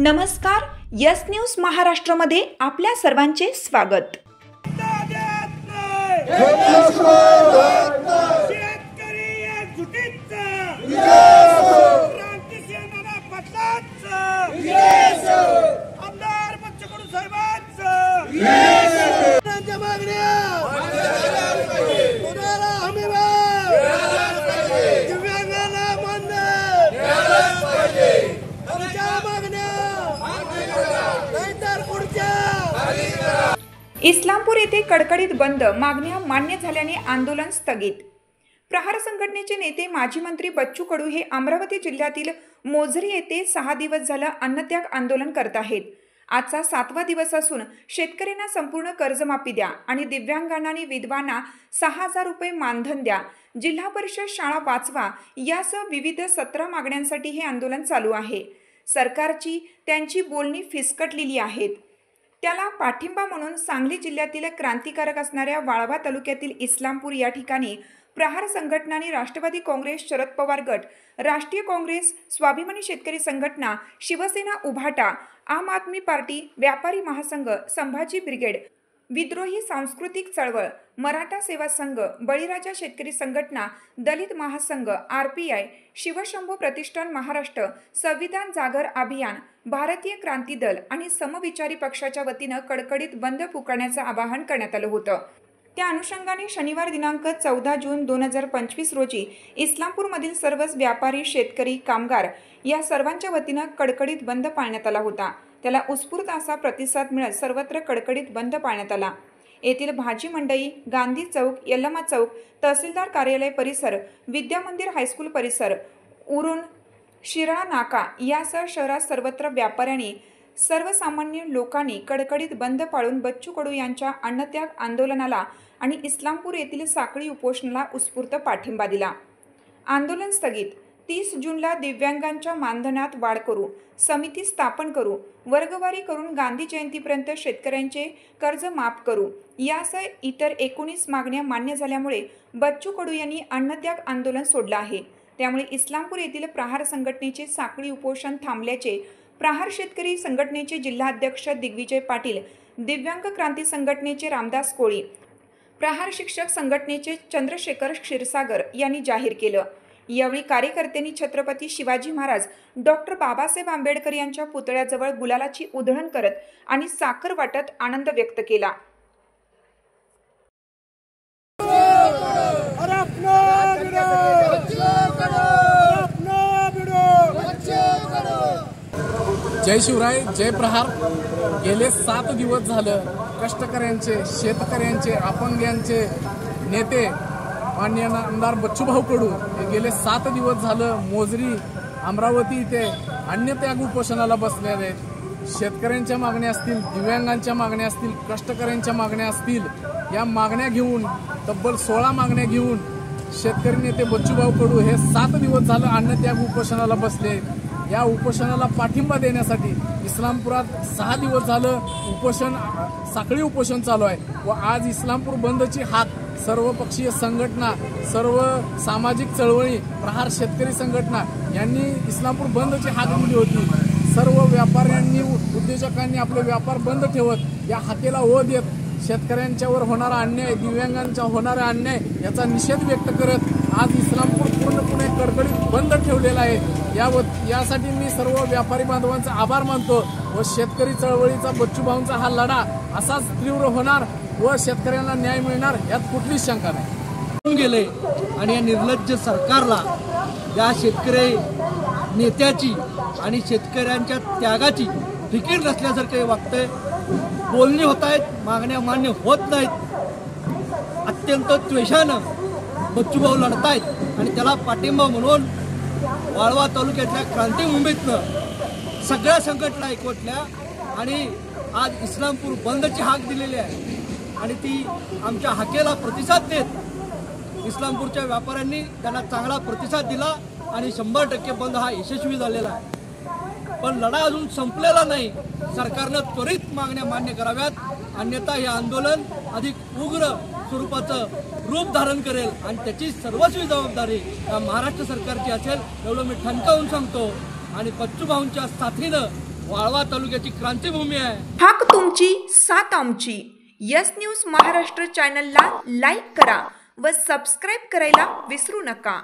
नमस्कार, yes news महाराष्ट्रामध्ये आपल्या सर्वांचे स्वागत। इस्लामपूर येथे कडकडीत बंद, मागण्या मान्य झाल्याने आंदोलन स्थगित। प्रहार संघटनेचे नेते माजी मंत्री बच्चू कडू हे अमरावती जिल्ह्यातील मोझरी येथे 6 दिवस झालं अन्नत्याग आंदोलन करत आहेत। आजचा 7वा दिवस असून शेतकऱ्यांना संपूर्ण कर्जमाफी द्या आणि दिव्यांगांना आणि विधवांना 6000 रुपये मानधन द्या, जिल्हा परिषद शाळा वाचवा यासह विविध 17 मागण्यांसाठी हे आंदोलन चालू आहे। सरकारची त्यांची बोलणी फिसकटलेली आहेत। त्याला पाठिंबा म्हणून सांगली जिल्ह्यातील क्रांतिकारक असणाऱ्या वाळवा तालुक्यातील इस्लामपूर या ठिकाणी प्रहार संघटना आणि राष्ट्रवादी काँग्रेस, शरद पवार गट, राष्ट्रीय काँग्रेस, स्वाभिमानी शेतकरी संघटना, शिवसेना उभाटा, आम आदमी पार्टी, व्यापारी महासंघ, संभाजी ब्रिगेड, विद्रोही सांस्कृतिक चळवळ, मराठा सेवा संघ, बळीराजा शेतकरी संघटना, दलित महासंघ, RPI, शिवशंभू प्रतिष्ठान महाराष्ट्र, संविधान जागर अभियान, भारतीय क्रांती दल आणि समविचारी पक्षाच्या वतीनं कडकडीत बंद पुकारण्याचं आवाहन करण्यात आलं होतं। त्या अनुषंगाने शनिवार दिनांक 14 जून 2025 रोजी इस्लामपूरमधील सर्वच व्यापारी, शेतकरी, कामगार या सर्वांच्या वतीनं कडकडीत बंद पाळण्यात आला होता। त्याला उत्स्फूर्त असा प्रतिसाद मिळत सर्वत्र कडकडीत बंद पाळण्यात आला। येथील भाजी मंडई, गांधी चौक, यल्लमा चौक, तहसीलदार कार्यालय परिसर, विद्यामंदिर हायस्कूल परिसर, उरून, शिराळा नाका यासह शहरात सर्वत्र व्यापाऱ्यांनी, सर्वसामान्य लोकांनी कडकडीत बंद पाळून बच्चू कडू यांच्या अन्नत्याग आंदोलनाला आणि इस्लामपूर येथील साखळी उपोषणाला उत्स्फूर्त पाठिंबा दिला। आंदोलन स्थगित। 30 जूनला दिव्यांगांच्या मानधनात वाढ करू, समिती स्थापन करू, वर्गवारी करून गांधी जयंतीपर्यंत शेतकऱ्यांचे कर्ज माफ करू यासह इतर 19 मागण्या मान्य झाल्यामुळे बच्चू कडू यांनी अन्नत्याग आंदोलन सोडलं आहे। त्यामुळे इस्लामपूर येथील प्रहार संघटनेचे साखळी उपोषण थांबल्याचे प्रहार शेतकरी संघटनेचे जिल्हाध्यक्ष दिग्विजय पाटील, दिव्यांग क्रांती संघटनेचे रामदास कोळी, प्रहार शिक्षक संघटनेचे चंद्रशेखर क्षीरसागर यांनी जाहीर केलं। यावेळी कार्यकर्त्यांनी छत्रपती शिवाजी महाराज, डॉक्टर बाबासाहेब आंबेडकर यांच्या पुतळ्याजवळ गुलालाची उधळण करत आणि साखर वाटत आनंद व्यक्त केला। जय शिवराय, जय प्रहार। गेले 7 दिवस झालं कष्टकऱ्यांचे, शेतकऱ्यांचे, अपंगांचे नेते माननीय आमदार बच्चूभाऊ कडू हे गेले 7 दिवस झालं मोझरी, अमरावती इथे अन्नत्याग उपोषणाला बसलेले आहेत। शेतकऱ्यांच्या मागण्या असतील, दिव्यांगांच्या मागण्या असतील, कष्टकऱ्यांच्या मागण्या असतील, या मागण्या घेऊन तब्बल 16 मागण्या घेऊन शेतकरी नेते बच्चूभाऊ कडू हे 7 दिवस झालं अन्नत्याग उपोषणाला बसले। या उपोषणाला पाठिंबा देण्यासाठी इस्लामपुरात 6 दिवस झालं उपोषण, साखळी उपोषण चालू आहे व आज इस्लामपूर बंदची हाक सर्वपक्षीय संघटना, सर्व सामाजिक चळवळी, प्रहार शेतकरी संघटना यांनी इस्लामपूर बंदची हाक दिली होती। सर्व व्यापाऱ्यांनी, उद्योजकांनी आपले व्यापार बंद ठेवत या हाकेला ओ देत शेतकऱ्यांच्यावर होणारा अन्याय, दिव्यांगांचा होणारा अन्याय याचा निषेध व्यक्त करत आज इस्लामपूर पूर्णपणे कडकडीत बंद ठेवलेला आहे। यासाठी मी सर्व व्यापारी बांधवांचा आभार मानतो व शेतकरी चळवळीचा, बच्चूभाऊंचा हा लढा असाच तीव्र होणार व शेतकऱ्यांना न्याय मिळणार यात कुठलीच शंका नाही। गेले आणि या निर्लज्ज सरकारला या शेतकरी नेत्याची आणि शेतकऱ्यांच्या त्यागाची फिकीर नसल्यासारखे वागतंय। बोलणी होत आहेत, मागण्या मान्य होत नाहीत। अत्यंत द्वेषानं बच्चूभाऊ लढतायत आणि त्याला पाठिंबा म्हणून वाळवा तालुक्यातल्या क्रांती मुंबईतनं सगळ्या संघटना एकवटल्या आणि आज इस्लामपूर बंदची हाक दिलेली आहे आणि ती आमच्या हाकेला प्रतिसाद देत इस्लामपूरच्या व्यापाऱ्यांनी त्यांना चांगला प्रतिसाद दिला आणि 100% बंद हा यशस्वी झालेला आहे। पण लढा अजून संपलेला नाही। सरकारनं त्वरित मागण्या मान्य कराव्यात, अन्यथा हे आंदोलन अधिक उग्र स्वरूपाचं रूप धारण करेल आणि त्याची सर्वस्वी जबाबदारी महाराष्ट्र सरकारची असेल एवढं मी ठणकावून सांगतो। आणि बच्चूभाऊंच्या साथीनं वाळवा तालुक्याची क्रांतीभूमी आहे. हाक तुमची साथ आमची. यस न्यूज महाराष्ट्र चॅनलला लाईक करा व सबस्क्राईब करायला विसरू नका.